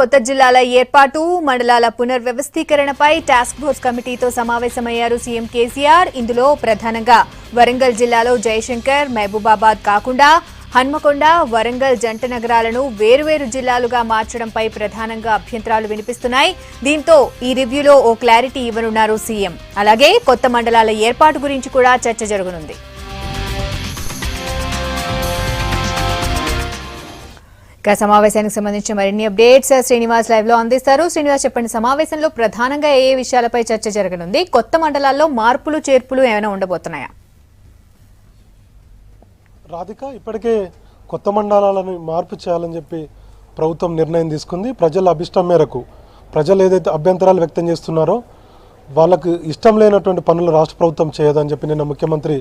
కొత్త జిల్లాల ఏర్పాటు మండలాల పునర్వ్యవస్థీకరణపై టాస్క్ ఫోర్స్ కమిటీతో సమావేశమయ్యారు సీఎం కేసీఆర్. ఇందులో ప్రధానంగా వరంగల్ జిల్లాలో జయశంకర్, మహబూబాబాద్ కాకుండా హన్మకొండ, వరంగల్ జంట నగరాలను వేరువేరు జిల్లాలుగా మార్చడంపై ప్రధానంగా అభ్యంతరాలు వినిపిస్తున్నాయి. దీంతో ఈ రివ్యూలో ఓ క్లారిటీ ఇవ్వనున్నారు సీఎం. అలాగే కొత్త మండలాల ఏర్పాటు గురించి కూడా చర్చ జరగనుంది. ఇక సమావేశానికి సంబంధించి మరిన్ని అప్డేట్స్ శ్రీనివాస్ లైవ్ లో అందిస్తారు. శ్రీనివాస్, చెప్పండి, సమావేశంలో ప్రధానంగా ఏ విషయాలపై చర్చ జరగనుంది? కొత్త మండలాల్లో మార్పులు చేర్పులు ఏమైనా ఉండబోతున్నాయా? రాధిక, ఇప్పటికే కొత్త మండలాలను మార్పు చేయాలని చెప్పి ప్రభుత్వం నిర్ణయం తీసుకుంది. ప్రజల అభిష్టం మేరకు ప్రజలు ఏదైతే అభ్యంతరాలు వ్యక్తం చేస్తున్నారో వాళ్ళకు ఇష్టం లేనటువంటి పనులు రాష్ట్ర ప్రభుత్వం చేయదని చెప్పి నిన్న ముఖ్యమంత్రి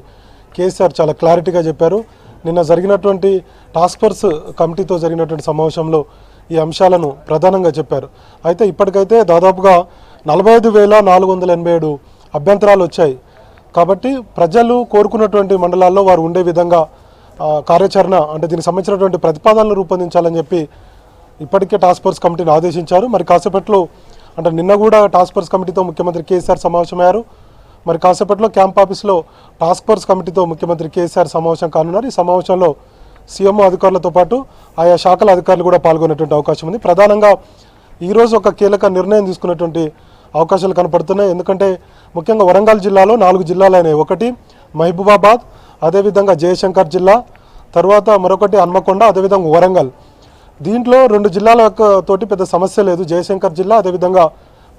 కేసీఆర్ చాలా క్లారిటీగా చెప్పారు. నిన్న జరిగినటువంటి టాస్క్ ఫోర్స్ కమిటీతో జరిగినటువంటి సమావేశంలో ఈ అంశాలను ప్రధానంగా చెప్పారు. అయితే ఇప్పటికైతే దాదాపుగా 45,487 అభ్యంతరాలు వచ్చాయి. కాబట్టి ప్రజలు కోరుకున్నటువంటి మండలాల్లో వారు ఉండే విధంగా కార్యాచరణ అంటే దీనికి సంబంధించినటువంటి ప్రతిపాదనలు రూపొందించాలని చెప్పి ఇప్పటికే టాస్క్ ఫోర్స్ కమిటీని ఆదేశించారు. మరి కాసేపట్లో అంటే నిన్న కూడా టాస్క్ ఫోర్స్ కమిటీతో ముఖ్యమంత్రి కేసీఆర్ సమావేశమయ్యారు. మరి కాసేపట్లో క్యాంప్ ఆఫీస్లో టాస్క్ ఫోర్స్ కమిటీతో ముఖ్యమంత్రి కేసీఆర్ సమావేశం కానున్నారు. ఈ సమావేశంలో సీఎం అధికారులతో పాటు ఆయా శాఖల అధికారులు కూడా పాల్గొనేటువంటి అవకాశం ఉంది. ప్రధానంగా ఈరోజు ఒక కీలక నిర్ణయం తీసుకున్నటువంటి అవకాశాలు కనపడుతున్నాయి. ఎందుకంటే ముఖ్యంగా వరంగల్ జిల్లాలో 4 జిల్లాలు అయినాయి. ఒకటి మహబూబాబాద్, అదేవిధంగా జయశంకర్ జిల్లా, తర్వాత మరొకటి హన్మకొండ, అదేవిధంగా వరంగల్. దీంట్లో 2 జిల్లాల తోటి పెద్ద సమస్య లేదు. జయశంకర్ జిల్లా అదేవిధంగా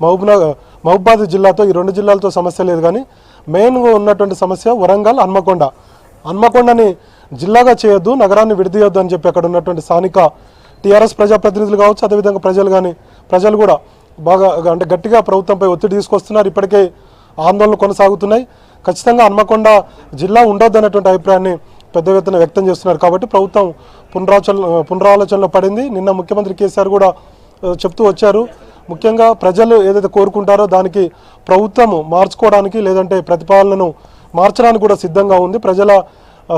మహబూబాబాద్ జిల్లాతో ఈ 2 జిల్లాలతో సమస్య లేదు. కానీ మెయిన్గా ఉన్నటువంటి సమస్య వరంగల్, హన్మకొండ. హన్మకొండని జిల్లాగా చేయొద్దు, నగరాన్ని విడదీయొద్దు అని చెప్పి అక్కడ ఉన్నటువంటి స్థానిక టీఆర్ఎస్ ప్రజాప్రతినిధులు కావచ్చు, అదేవిధంగా ప్రజలు కూడా బాగా అంటే గట్టిగా ప్రభుత్వంపై ఒత్తిడి తీసుకొస్తున్నారు. ఇప్పటికే ఆందోళనలు కొనసాగుతున్నాయి. ఖచ్చితంగా హన్మకొండ జిల్లా ఉండొద్దు అనేటువంటి అభిప్రాయాన్ని పెద్ద ఎత్తున వ్యక్తం చేస్తున్నారు. కాబట్టి ప్రభుత్వం పునరాలోచనలో పడింది. నిన్న ముఖ్యమంత్రి కేసీఆర్ కూడా చెప్తూ వచ్చారు, ముఖ్యంగా ప్రజలు ఏదైతే కోరుకుంటారో దానికి ప్రభుత్వం మార్చుకోవడానికి లేదంటే ప్రతిపాదనలను మార్చడానికి కూడా సిద్ధంగా ఉంది. ప్రజల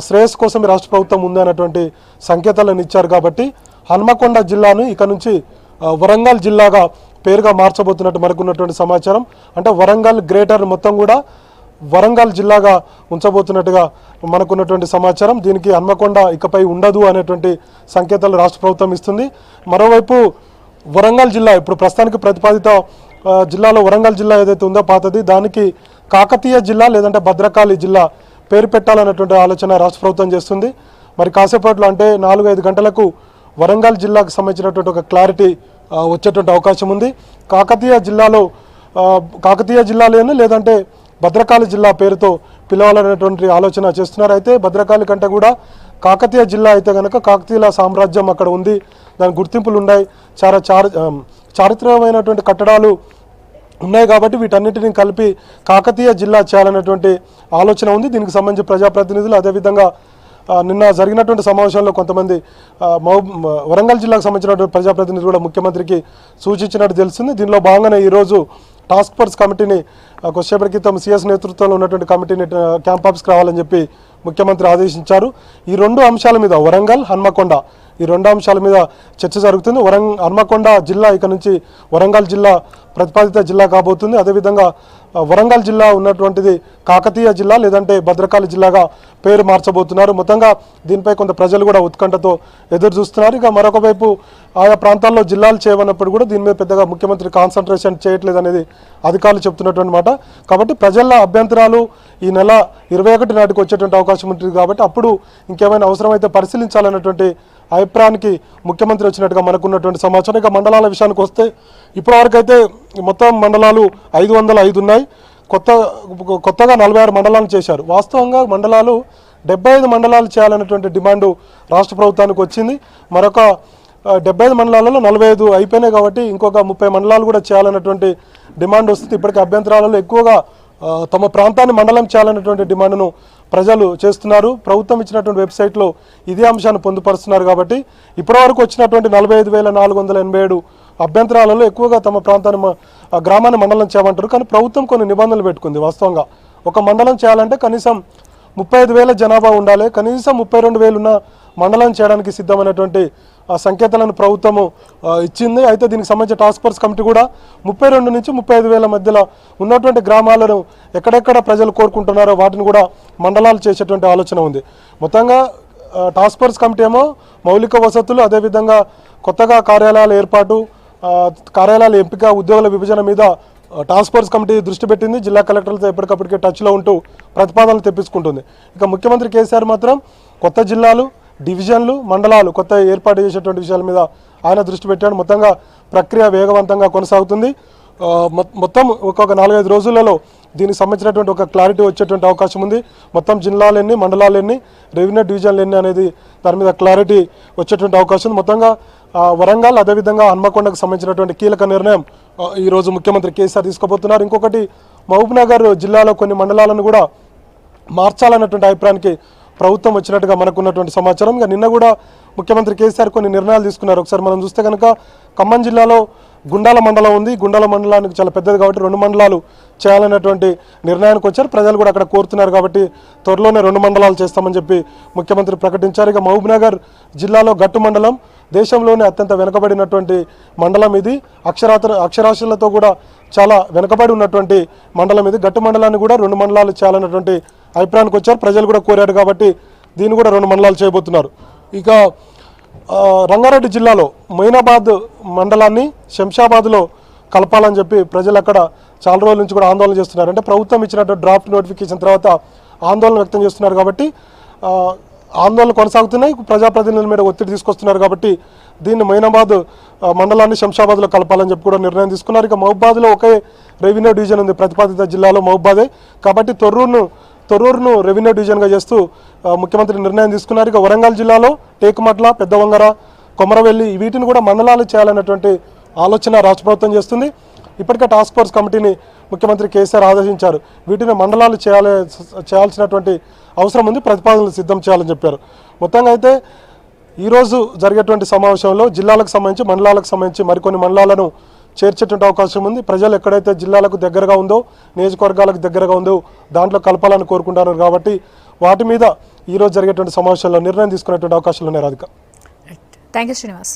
శ్రేయస్సు కోసం రాష్ట్ర ప్రభుత్వం ఉంది అన్నటువంటి సంకేతాలను ఇచ్చారు. కాబట్టి హన్మకొండ జిల్లాను ఇక నుంచి వరంగల్ జిల్లాగా పేరుగా మార్చబోతున్నట్టు మనకున్నటువంటి సమాచారం. అంటే వరంగల్ గ్రేటర్ మొత్తం కూడా వరంగల్ జిల్లాగా ఉంచబోతున్నట్టుగా మనకున్నటువంటి సమాచారం. దీనికి హన్మకొండ ఇకపై ఉండదు అనేటువంటి సంకేతాలు రాష్ట్ర ప్రభుత్వం ఇస్తుంది. మరోవైపు వరంగల్ జిల్లా ఇప్పుడు ప్రస్తుతానికి ప్రతిపాదిత జిల్లాలో వరంగల్ జిల్లా ఏదైతే ఉందో పాతది, దానికి కాకతీయ జిల్లా లేదంటే భద్రకాళి జిల్లా పేరు పెట్టాలన్నటువంటి ఆలోచన రాష్ట్ర ప్రభుత్వం చేస్తుంది. మరి కాసేపట్లో అంటే 4-5 గంటలకు వరంగల్ జిల్లాకు సంబంధించినటువంటి ఒక క్లారిటీ వచ్చేటువంటి అవకాశం ఉంది. కాకతీయ జిల్లాలోనే లేదంటే భద్రకాళి జిల్లా పేరుతో పిలవాలనేటువంటి ఆలోచన చేస్తున్నారు. అయితే భద్రకాళి కంటే కూడా కాకతీయ జిల్లా అయితే కనుక కాకతీయుల సామ్రాజ్యం అక్కడ ఉంది, దాని గుర్తింపులు ఉన్నాయి, చాలా చారిత్రకమైనటువంటి కట్టడాలు ఉన్నాయి. కాబట్టి వీటన్నిటిని కలిపి కాకతీయ జిల్లా చేయాలనేటువంటి ఆలోచన ఉంది. దీనికి సంబంధించి ప్రజాప్రతినిధులు అదేవిధంగా నిన్న జరిగినటువంటి సమావేశంలో కొంతమంది వరంగల్ జిల్లాకు సంబంధించినటువంటి ప్రజాప్రతినిధులు కూడా ముఖ్యమంత్రికి సూచించినట్టు తెలిసింది. దీనిలో భాగంగానే ఈరోజు టాస్క్ ఫోర్స్ కమిటీని కొద్దిసేపటి క్రితం సీఎస్ నేతృత్వంలో ఉన్నటువంటి కమిటీని క్యాంప్ ఆఫీస్కి రావాలని చెప్పి ముఖ్యమంత్రి ఆదేశించారు. ఈ 2 అంశాల మీద వరంగల్, హన్మకొండ ఈ 2 అంశాల మీద చర్చ జరుగుతుంది. హన్మకొండ జిల్లా ఇక నుంచి వరంగల్ జిల్లా ప్రతిపాదిత జిల్లా కాబోతుంది. అదేవిధంగా వరంగల్ జిల్లా ఉన్నటువంటిది కాకతీయ జిల్లా లేదంటే భద్రకాళి జిల్లాగా పేరు మార్చబోతున్నారు. మొత్తంగా దీనిపై కొంత ప్రజలు కూడా ఉత్కంఠతో ఎదురు చూస్తున్నారు. ఇక మరొక వైపు ఆయా ప్రాంతాల్లో జిల్లాలు చేయమన్నప్పుడు కూడా దీని మీద పెద్దగా ముఖ్యమంత్రి కాన్సన్ట్రేషన్ చేయట్లేదు అనేది అధికారులు చెప్తున్నటువంటి మాట. కాబట్టి ప్రజల అభ్యంతరాలు ఈ నెల 21 నాటికి వచ్చేటువంటి అవకాశం ఉంటుంది. కాబట్టి అప్పుడు ఇంకేమైనా అవసరమైతే పరిశీలించాలన్నటువంటి అభిప్రాయానికి ముఖ్యమంత్రి వచ్చినట్టుగా మనకున్నటువంటి సమాచారం. ఇక మండలాల విషయానికి వస్తే ఇప్పటివరకు అయితే మొత్తం మండలాలు 505 ఉన్నాయి. కొత్తగా 46 మండలాలు చేశారు. వాస్తవంగా మండలాలు 75 మండలాలు చేయాలనేటువంటి డిమాండు రాష్ట్ర ప్రభుత్వానికి వచ్చింది. మరొక 75 మండలాలలో 45 అయిపోయినాయి. కాబట్టి ఇంకొక 30 మండలాలు కూడా చేయాలన్నటువంటి డిమాండ్ వస్తుంది. ఇప్పటికీ అభ్యంతరాలలో ఎక్కువగా తమ ప్రాంతాన్ని మండలం చేయాలనేటువంటి డిమాండ్ను ప్రజలు చేస్తున్నారు. ప్రభుత్వం ఇచ్చినటువంటి వెబ్సైట్లో ఇదే అంశాన్ని పొందుపరుస్తున్నారు. కాబట్టి ఇప్పటివరకు వచ్చినటువంటి 45,487 అభ్యంతరాలలో ఎక్కువగా తమ ప్రాంతాన్ని గ్రామాన్ని మండలం చేయమంటారు. కానీ ప్రభుత్వం కొన్ని నిబంధనలు పెట్టుకుంది. వాస్తవంగా ఒక మండలం చేయాలంటే కనీసం 35,000 జనాభా ఉండాలి, కనీసం 32,000 ఉన్న మండలం చేయడానికి సిద్ధమైనటువంటి సంకేతాలను ప్రభుత్వము ఇచ్చింది. అయితే దీనికి సంబంధించిన టాస్క్ ఫోర్స్ కమిటీ కూడా 32 నుంచి 35 వేల మధ్యలో ఉన్నటువంటి గ్రామాలను ఎక్కడెక్కడ ప్రజలు కోరుకుంటున్నారో వాటిని కూడా మండలాలు చేసేటువంటి ఆలోచన ఉంది. మొత్తంగా టాస్క్ ఫోర్స్ కమిటీ ఏమో మౌలిక వసతులు, అదేవిధంగా కొత్తగా కార్యాలయాల ఏర్పాటు, కార్యాలయాల ఎంపిక, ఉద్యోగుల విభజన మీద టాస్క్ ఫోర్స్ కమిటీ దృష్టి పెట్టింది. జిల్లా కలెక్టర్లతో ఎప్పటికప్పటికే టచ్లో ఉంటూ ప్రతిపాదనలు తెప్పించుకుంటుంది. ఇక ముఖ్యమంత్రి కేసీఆర్ మాత్రం కొత్త జిల్లాలు, డివిజన్లు, మండలాలు కొత్త ఏర్పాటు చేసేటువంటి విషయాల మీద ఆయన దృష్టి పెట్టాడు. మొత్తంగా ప్రక్రియ వేగవంతంగా కొనసాగుతుంది. మొత్తం ఒక్కొక్క 4-5 రోజులలో దీనికి సంబంధించినటువంటి ఒక క్లారిటీ వచ్చేటువంటి అవకాశం ఉంది. మొత్తం జిల్లాలు ఎన్ని, మండలాలు ఎన్ని, రెవెన్యూ డివిజన్లు ఎన్ని అనేది దాని మీద క్లారిటీ వచ్చేటువంటి అవకాశం ఉంది. మొత్తంగా వరంగల్, అదేవిధంగా హన్మకొండకు సంబంధించినటువంటి కీలక నిర్ణయం ఈరోజు ముఖ్యమంత్రి కేసీఆర్ తీసుకోబోతున్నారు. ఇంకొకటి మహబూబ్నగర్ జిల్లాలో కొన్ని మండలాలను కూడా మార్చాలన్నటువంటి అభిప్రాయానికి ప్రభుత్వం వచ్చినట్టుగా మనకున్నటువంటి సమాచారం. ఇక నిన్న కూడా ముఖ్యమంత్రి కేసీఆర్ కొన్ని నిర్ణయాలు తీసుకున్నారు. ఒకసారి మనం చూస్తే కనుక ఖమ్మం జిల్లాలో గుండాల మండలం ఉంది. గుండాల మండలానికి చాలా పెద్దది కాబట్టి 2 మండలాలు చేయాలనేటువంటి నిర్ణయానికి వచ్చారు. ప్రజలు కూడా అక్కడ కోరుతున్నారు కాబట్టి త్వరలోనే 2 మండలాలు చేస్తామని చెప్పి ముఖ్యమంత్రి ప్రకటించారు. ఇక మహబూబ్నగర్ జిల్లాలో గట్టు మండలం దేశంలోనే అత్యంత వెనుకబడినటువంటి మండలం ఇది. అక్షరాస్యతలతో కూడా చాలా వెనుకబడి ఉన్నటువంటి మండలం ఇది. గట్టు మండలాన్ని కూడా 2 మండలాలు చేయాలన్నటువంటి అభిప్రాయానికి వచ్చారు. ప్రజలు కూడా కోరారు కాబట్టి దీన్ని కూడా 2 మండలాలు చేయబోతున్నారు. ఇక రంగారెడ్డి జిల్లాలో మొయినాబాద్ మండలాన్ని శంషాబాద్లో కలపాలని చెప్పి ప్రజలు అక్కడ చాలా రోజుల నుంచి కూడా ఆందోళన చేస్తున్నారు. అంటే ప్రభుత్వం ఇచ్చినటువంటి డ్రాఫ్ట్ నోటిఫికేషన్ తర్వాత ఆందోళన వ్యక్తం చేస్తున్నారు కాబట్టి ఆందోళన కొనసాగుతున్నాయి. ప్రజాప్రతినిధుల మీద ఒత్తిడి తీసుకొస్తున్నారు కాబట్టి దీన్ని మొయినాబాద్ మండలాన్ని శంషాబాద్లో కలపాలని చెప్పి కూడా నిర్ణయం తీసుకున్నారు. ఇక మహబూబాద్లో ఒకే రెవెన్యూ డివిజన్ ఉంది. ప్రతిపాదిత జిల్లాలో మహబూబాదే కాబట్టి తొర్రూరును రెవెన్యూ డివిజన్గా చేస్తూ ముఖ్యమంత్రి నిర్ణయం తీసుకున్నారు. ఇక వరంగల్ జిల్లాలో టేకుమట్ల, పెద్దవంగర, కొమరవెల్లి వీటిని కూడా మండలాలు చేయాలన్నటువంటి ఆలోచన రాష్ట్ర ప్రభుత్వం చేస్తుంది. ఇప్పటికే టాస్క్ ఫోర్స్ కమిటీని ముఖ్యమంత్రి కేసీఆర్ ఆదేశించారు. వీటిని మండలాలు చేయాల్సినటువంటి అవసరం ఉంది, ప్రతిపాదనలు సిద్ధం చేయాలని చెప్పారు. మొత్తంగా అయితే ఈరోజు జరిగేటువంటి సమావేశంలో జిల్లాలకు సంబంధించి, మండలాలకు సంబంధించి మరికొన్ని మండలాలను చేర్చేటువంటి అవకాశం ఉంది. ప్రజలు ఎక్కడైతే జిల్లాలకు దగ్గరగా ఉందో, నియోజకవర్గాలకు దగ్గరగా ఉందో దాంట్లో కలపాలని కోరుకుంటున్నారు కాబట్టి వాటి మీద ఈరోజు జరిగేటువంటి సమావేశంలో నిర్ణయం తీసుకునేటువంటి అవకాశాలు ఉన్నాయి. Radhika, thank you Srinivas.